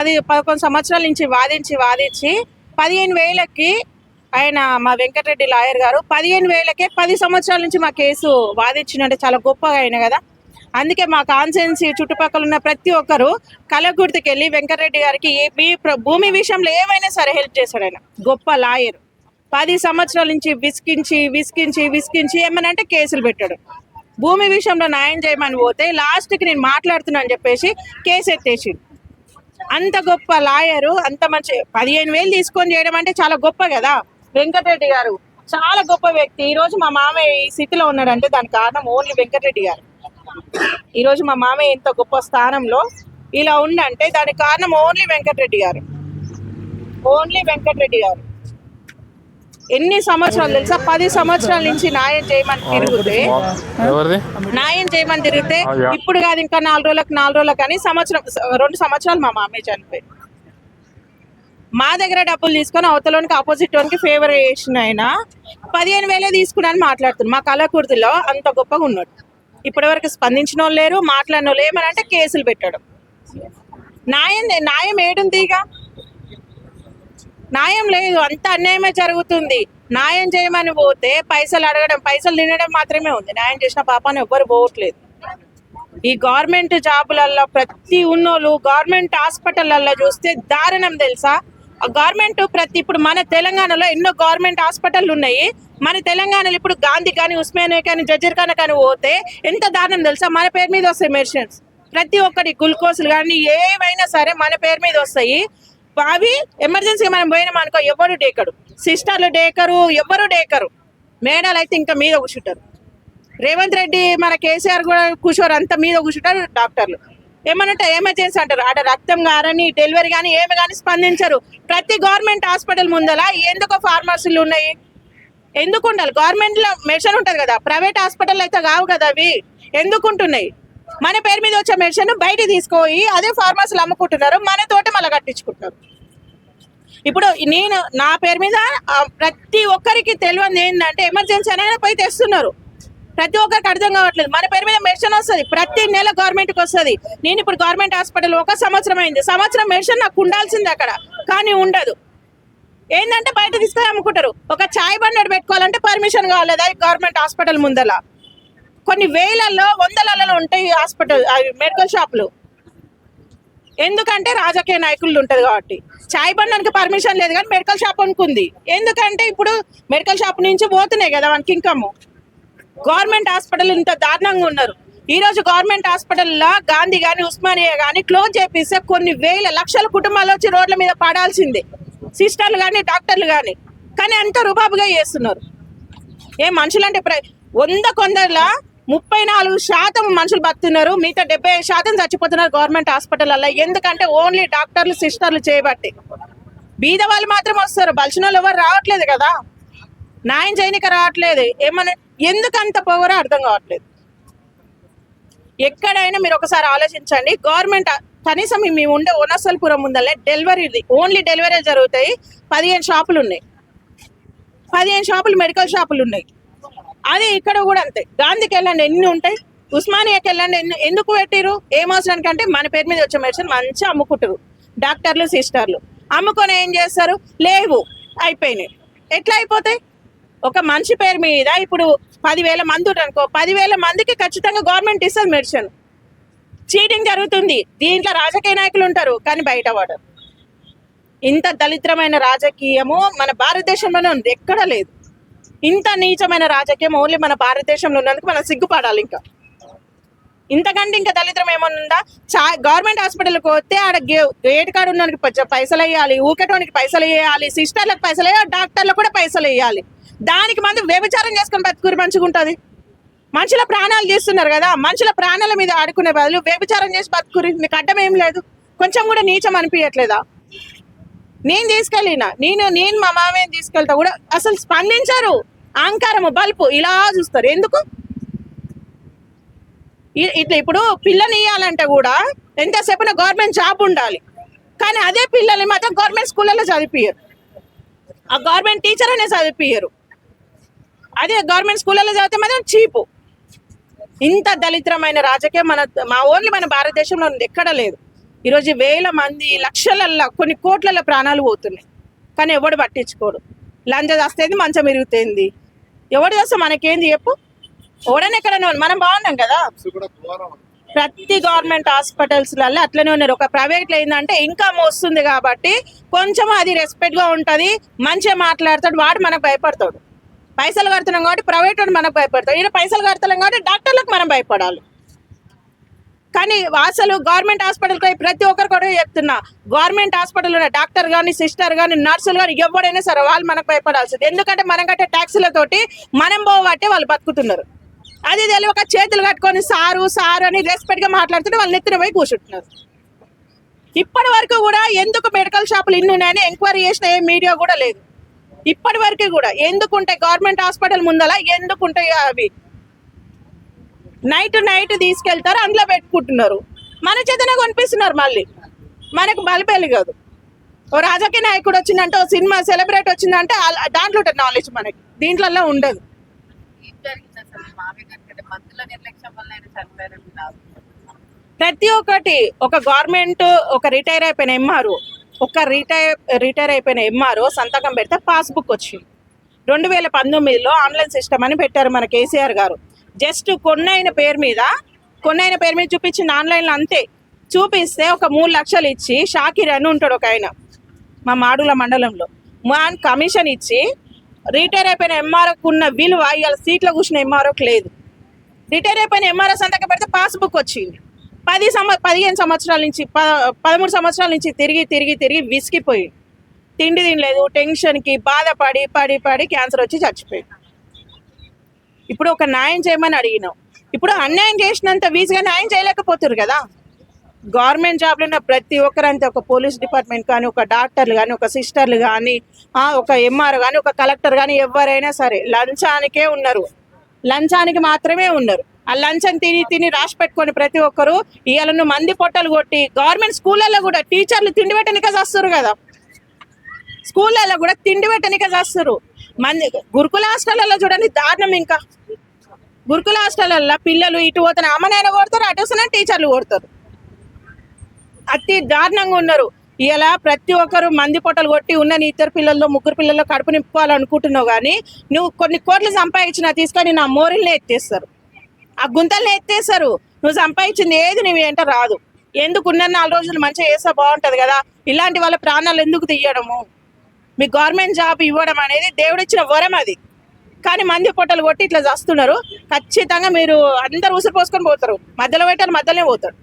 11 సంవత్సరాల నుంచి వాదించి 15,000కి ఆయన మా వెంకటరెడ్డి లాయర్ గారు 15,000కే 10 సంవత్సరాల నుంచి మా కేసు వాదించినంటే చాలా గొప్పగా అయిన కదా. అందుకే మా కాన్స్టిట్యున్సీ చుట్టుపక్కల ఉన్న ప్రతి ఒక్కరు కలగుర్తికి వెళ్ళి వెంకటరెడ్డి గారికి మీ భూమి విషయంలో ఏమైనా సరే హెల్ప్ చేశాడు. ఆయన గొప్ప లాయర్. 10 సంవత్సరాల నుంచి విసికించి ఏమనంటే కేసులు పెట్టాడు. భూమి విషయంలో న్యాయం చేయమని పోతే లాస్ట్కి నేను మాట్లాడుతున్నా అని చెప్పేసి కేసు ఎత్తేసి, అంత గొప్ప లాయరు, అంత మంచి 15,000 తీసుకొని చేయడం అంటే చాలా గొప్ప కదా. వెంకటరెడ్డి గారు చాలా గొప్ప వ్యక్తి. ఈరోజు మా మామయ్య ఈ స్థితిలో ఉన్నాడంటే దానికి కారణం ఓన్లీ వెంకటరెడ్డి గారు. ఈరోజు మా మామయ్య ఇంత గొప్ప స్థానంలో ఇలా ఉండంటే దానికి కారణం ఓన్లీ వెంకటరెడ్డి గారు. ఎన్ని సంవత్సరాలు తెలుసా? 10 సంవత్సరాల నుంచి న్యాయం చేయమని తిరిగితే ఇప్పుడు కాదు, ఇంకా 4 రోజులకు కానీ 2 సంవత్సరాలు మా మామయ్య చనిపోయి మా దగ్గర డబ్బులు తీసుకొని అవతలోనికి ఆపోజిట్ వానికి ఫేవర్ చేసిన ఆయన 15,000 తీసుకున్నాను మాట్లాడుతున్నాను. మా కళాకృతిలో అంత గొప్పగా ఉన్నాడు. ఇప్పటివరకు స్పందించిన వాళ్ళు లేరు, మాట్లాడిన వాళ్ళు ఏమనంటే కేసులు పెట్టాడు. న్యాయం ఏడుందిగా? న్యాయం లేదు, అంత అన్యాయమే జరుగుతుంది. న్యాయం చేయమని పోతే పైసలు అడగడం, పైసలు తినడం మాత్రమే ఉంది. న్యాయం చేసిన పాపాన్ని ఎవ్వరు పోవట్లేదు. ఈ గవర్నమెంట్ జాబులలో ప్రతి ఉన్నోళ్ళు గవర్నమెంట్ హాస్పిటల్లో చూస్తే దారుణం తెలుసా? గవర్నమెంట్ ఇప్పుడు మన తెలంగాణలో ఎన్నో గవర్నమెంట్ హాస్పిటల్ ఉన్నాయి. మన తెలంగాణలో ఇప్పుడు గాంధీ కానీ, ఉస్మానియా కానీ, జజీర్ఖానా కానీ పోతే ఎంత దారుణం తెలుసా? మన పేరు మీద వస్తాయి మెడిసిన్స్. ప్రతి ఒక్కటి గ్లూకోజులు కానీ ఏవైనా సరే మన పేరు మీద వస్తాయి. అవి ఎమర్జెన్సీగా మనం పోయినాం అనుకో ఎవరు డేకరు, సిస్టర్లు డేకరు, ఎవరు డేకరు. మేడాలు అయితే ఇంకా మీద కూర్చుంటారు. రేవంత్ రెడ్డి మన కేసీఆర్ కూడా కూర్చోరు, అంత మీద కూర్చుంటారు డాక్టర్లు. ఏమనంటే ఎమర్జెన్సీ అంటారు. ఆడ రక్తం కానీ డెలివరీ కానీ ఏమి కానీ స్పందించరు. ప్రతి గవర్నమెంట్ హాస్పిటల్ ముందల ఎందుకో ఫార్మసీలు ఉన్నాయి. ఎందుకు ఉండాలి? గవర్నమెంట్లో మెడిసిన్ ఉంటుంది కదా, ప్రైవేట్ హాస్పిటల్ అయితే కావు కదా. అవి ఎందుకు ఉంటున్నాయి? మన పేరు మీద వచ్చే మెడిసిన్ బయట తీసుకుపోయి అదే ఫార్మసీలు అమ్ముకుంటున్నారు, మన తోటి మళ్ళీ కట్టించుకుంటారు. ఇప్పుడు నా పేరు మీద ప్రతి ఒక్కరికి తెలియదు ఏంటంటే ఎమర్జెన్సీ అనేది పోయి తెస్తున్నారు. ప్రతి ఒక్కరికి అర్థం కావట్లేదు. మన పేరు మీద మెడిసిన్ వస్తుంది, ప్రతి నెల గవర్నమెంట్కి వస్తుంది. నేను ఇప్పుడు గవర్నమెంట్ హాస్పిటల్ 1 సంవత్సరం అయింది. సంవత్సరం మెడిసిన్ నాకు ఉండాల్సింది అక్కడ, కానీ ఉండదు. ఏంటంటే బయట తీసుకొని అమ్ముకుంటారు. ఒక చాయ్ బండి పెట్టుకోవాలంటే పర్మిషన్ కావాలి గవర్నమెంట్ హాస్పిటల్ ముందల. కొన్ని వేలల్లో 100లలో ఉంటాయి హాస్పిటల్ మెడికల్ షాపులు. ఎందుకంటే రాజకీయ నాయకులు ఉంటుంది కాబట్టి. చాయ్ బండానికి పర్మిషన్ లేదు కానీ మెడికల్ షాప్ అనుకుంది. ఎందుకంటే ఇప్పుడు మెడికల్ షాప్ నుంచి పోతున్నాయి కదా మనకి ఇన్కమ్. గవర్నమెంట్ హాస్పిటల్ ఇంత దారుణంగా ఉన్నారు. ఈరోజు గవర్నమెంట్ హాస్పిటల్లో గాంధీ కానీ, ఉస్మానియా కానీ క్లోజ్ చేపిస్తే కొన్ని లక్షల కుటుంబాలు వచ్చి రోడ్ల మీద పడాల్సిందే, సిస్టర్లు కానీ డాక్టర్లు కానీ అంత రుబాబుగా చేస్తున్నారు. మనుషులు అంటే 100 కొందరిలో 34% మనుషులు బతున్నారు, మిగతా 75% చచ్చిపోతున్నారు గవర్నమెంట్ హాస్పిటల్లో. ఎందుకంటే ఓన్లీ డాక్టర్లు సిస్టర్లు చేయబట్టి. బీద వాళ్ళు మాత్రం వస్తారు, బలిసిన వాళ్ళు ఎవరు రావట్లేదు కదా, న్యాయం చేయనికి రావట్లేదు. ఎందుకంత పోవరో అర్థం కావట్లేదు. ఎక్కడైనా మీరు ఒకసారి ఆలోచించండి. గవర్నమెంట్ కనీసం మేము ఉండే వనసల్పురం ముందలే ఓన్లీ డెలివరీ జరుగుతాయి. 15 షాపులు ఉన్నాయి, 15 షాపులు మెడికల్ షాపులు ఉన్నాయి. అదే ఇక్కడ కూడా అంతే. గాంధీకి వెళ్ళండి ఎన్ని ఉంటాయి, ఉస్మానియాకి వెళ్ళండి ఎందుకు పెట్టిరు? ఏమవసరానికి అంటే మన పేరు మీద వచ్చే మెడిసిన్ మంచిగా అమ్ముకుంటారు డాక్టర్లు సిస్టర్లు. అమ్ముకొని ఏం చేస్తారు? లేవు, అయిపోయినాయి. ఎట్లా అయిపోతాయి? ఒక మనిషి పేరు మీద ఇప్పుడు 10,000 మంది ఉంటారనుకో, 10,000 మందికి ఖచ్చితంగా గవర్నమెంట్ ఇస్తుంది మెడిసిన్. చీటింగ్ జరుగుతుంది. దీంట్లో రాజకీయ నాయకులు ఉంటారు కానీ బయట పడరు. ఇంత దళిద్రమైన రాజకీయము మన భారతదేశంలోనే ఉంది, ఎక్కడ లేదు. ఇంత నీచమైన రాజకీయం ఓన్లీ మన భారతదేశంలో ఉన్నందుకు మనం సిగ్గుపడాలి. ఇంతకంటే ఇంకా దళిద్రం ఏమన్నా? గవర్నమెంట్ హాస్పిటల్కి పోతే ఆడ గేట్ కాడ ఉన్నోనికి పైసలు వేయాలి, ఊకేటోనికి పైసలు వేయాలి, సిస్టర్లకు పైసలు వేయాలి, డాక్టర్లకు కూడా పైసలు వేయాలి. దానికి మంది వ్యభిచారం చేసుకొని బతుకురు మంచిగా ఉంటుంది. మనుషుల ప్రాణాలు తీస్తున్నారు కదా, మనుషుల ప్రాణాల మీద ఆడుకునే బదులు వ్యభిచారం చేసి బతుకురు. మీకు అడ్డం ఏం లేదు? కొంచెం కూడా నీచం అనిపించట్లేదా? నేను తీసుకెళ్ళినా, నేను మా మామయ్యని తీసుకెళ్తా కూడా అసలు స్పందించారు. అహంకారము బల్పు ఇలా చూస్తారు. ఎందుకు? ఇట్లా ఇప్పుడు పిల్లని ఇవ్వాలంటే కూడా ఎంతసేపు గవర్నమెంట్ జాబ్ ఉండాలి, కానీ అదే పిల్లల్ని మాత్రం గవర్నమెంట్ స్కూళ్ళలో చదివిపోయారు. ఆ గవర్నమెంట్ టీచర్ అనే చదివిపోయారు. అదే గవర్నమెంట్ స్కూళ్ళలో చదివితే మాత్రం చీపు. ఇంత దళిద్రమైన రాజకీయం ఓన్లీ మన భారతదేశంలో ఎక్కడ లేదు. ఈరోజు వేల మంది లక్షలల్లో కొన్ని కోట్లలో ప్రాణాలు పోతున్నాయి, కానీ ఎవడు పట్టించుకోడు. లంచ వస్తేది మంచం ఇరుగుతుంది, ఎవడు చేస్తే మనకేంది చెప్పు? ఎవడైనా ఎక్కడైనా మనం బాగున్నాం కదా. ప్రతి గవర్నమెంట్ హాస్పిటల్స్లలో అట్లనే ఉన్నారు. ఒక ప్రైవేట్లో ఏంటంటే ఇన్కమ్ వస్తుంది కాబట్టి కొంచెం అది రెస్పెక్ట్గా ఉంటుంది, మంచిగా మాట్లాడతాడు, వాడు మనకు భయపడతాడు. పైసలు కడుతున్నాం కాబట్టి ప్రైవేట్ వాడు మనకు భయపడతాడు, ఈయన పైసలు కడుతున్నాం కాబట్టి డాక్టర్లకు మనం భయపడాలి. కానీ అసలు గవర్నమెంట్ హాస్పిటల్కి పోయి ప్రతి ఒక్కరు కూడా చెప్తున్నా, గవర్నమెంట్ హాస్పిటల్ ఉన్న డాక్టర్ కానీ, సిస్టర్ కానీ, నర్సులు కానీ ఎవరైనా సరే వాళ్ళు మనకు భయపడాల్సింది. ఎందుకంటే మనం కట్టే ట్యాక్సీలతోటి మనం పోవట్టే వాళ్ళు బతుకుతున్నారు. అది తెలియక చేతులు కట్టుకొని సారు సారు అని రెస్పెక్ట్గా మాట్లాడుతుంటే వాళ్ళు నెత్తిన పోయి కూర్చుంటున్నారు. ఇప్పటి వరకు కూడా ఎందుకు మెడికల్ షాపులు ఇన్ని ఉన్నాయని ఎంక్వైరీ చేసిన ఏ మీడియా కూడా లేదు. ఇప్పటి వరకు కూడా ఎందుకుంటాయి గవర్నమెంట్ హాస్పిటల్ ముందల, ఎందుకుంటాయి అవి? నైట్ తీసుకెళ్తారు, అందులో పెట్టుకుంటున్నారు, మన చేతనే కొనిపిస్తున్నారు. మళ్ళీ మనకు బలిపేలి కాదు. ఓ రాజకీయ నాయకుడు వచ్చిందంటే, ఓ సినిమా సెలబ్రేట్ వచ్చిందంటే దాంట్లో ఉంటుంది నాలెడ్జ్, మనకి దీంట్లో ఉండదు. ప్రతి ఒక్కటి ఒక గవర్నమెంట్, ఒక రిటైర్ అయిపోయిన ఎంఆర్ఓ, రిటైర్ అయిపోయిన ఎంఆర్ఓ సంతకం పెడితే పాస్బుక్ వచ్చింది. 2019లో ఆన్లైన్ సిస్టమ్ అని పెట్టారు మన కేసీఆర్ గారు. జస్ట్ కొన్నైన పేరు మీద చూపించింది ఆన్లైన్లో, అంతే. చూపిస్తే ఒక 3 లక్షలు ఇచ్చి షాకిర్ అని ఉంటాడు ఒక ఆయన మా మాడుగుల మండలంలో, కమిషన్ ఇచ్చి రిటైర్ అయిపోయిన ఎంఆర్ఓకు ఉన్న విలువ ఇవాళ సీట్లో కూర్చున్న ఎంఆర్ఓకి లేదు. రిటైర్ అయిపోయిన ఎంఆర్ఓ సంతకం పెడితే పాస్బుక్ వచ్చింది. 15 సంవత్సరాల నుంచి 13 సంవత్సరాల నుంచి తిరిగి విసిగిపోయి తిండి తినలేదు, టెన్షన్కి బాధపడి పడి క్యాన్సర్ వచ్చి చచ్చిపోయింది. ఇప్పుడు ఒక న్యాయం చేయమని అడిగినాం, ఇప్పుడు అన్యాయం చేసినంత వీజీగా న్యాయం చేయలేకపోతున్నారు కదా. గవర్నమెంట్ జాబ్లో ఉన్న ప్రతి ఒక్కరంతే, ఒక పోలీస్ డిపార్ట్మెంట్ కానీ, ఒక డాక్టర్లు కానీ, ఒక సిస్టర్లు కానీ, ఒక ఎంఆర్ఓ కానీ, ఒక కలెక్టర్ కానీ, ఎవరైనా సరే లంచానికే ఉన్నారు, లంచానికి మాత్రమే ఉన్నారు. ఆ లంచం తిని రాసి పెట్టుకొని ప్రతి ఒక్కరు ఇవాళ మంది పొట్టలు కొట్టి గవర్నమెంట్ స్కూళ్ళల్లో కూడా టీచర్లు తిండి పెట్టనికే చేస్తారు కదా. స్కూళ్ళల్లో కూడా తిండి పెట్టనికే చేస్తారు. గురుకుల హాస్టల్లో చూడండి దారుణం. ఇంకా గురుకుల హాస్టల్లో పిల్లలు ఇటు పోతే అమ్మనైనా కొడతారు, అటు వస్తున్నా టీచర్లు కొడతారు. అతి దారుణంగా ఉన్నారు. ఇలా ప్రతి ఒక్కరు మంది పొట్టలు కొట్టి ఉన్న నీ 2 పిల్లల్లో 3 పిల్లల్లో కడుపు నింపుకోవాలనుకుంటున్నావు, కానీ నువ్వు కొన్ని కోట్లు సంపాదించినా తీసుకొని నా మోరిల్ని ఎత్తేస్తారు, ఆ గుంతల్ని ఎత్తేస్తారు. నువ్వు సంపాదించింది ఏది నువ్వు ఏంటో రాదు. ఎందుకు ఉన్న 4 రోజులు మంచిగా చేస్తే బాగుంటుంది కదా. ఇలాంటి వాళ్ళ ప్రాణాలు ఎందుకు తీయడము? మీ గవర్నమెంట్ జాబ్ ఇవ్వడం అనేది దేవుడిచ్చిన వరం అది, కానీ మంది పొట్టలు కొట్టి ఇట్లా చేస్తున్నారు. ఖచ్చితంగా మీరు అందరు ఉసురు పోసుకొని పోతారు, మధ్యలో పెట్టారు, మధ్యలోనే పోతారు.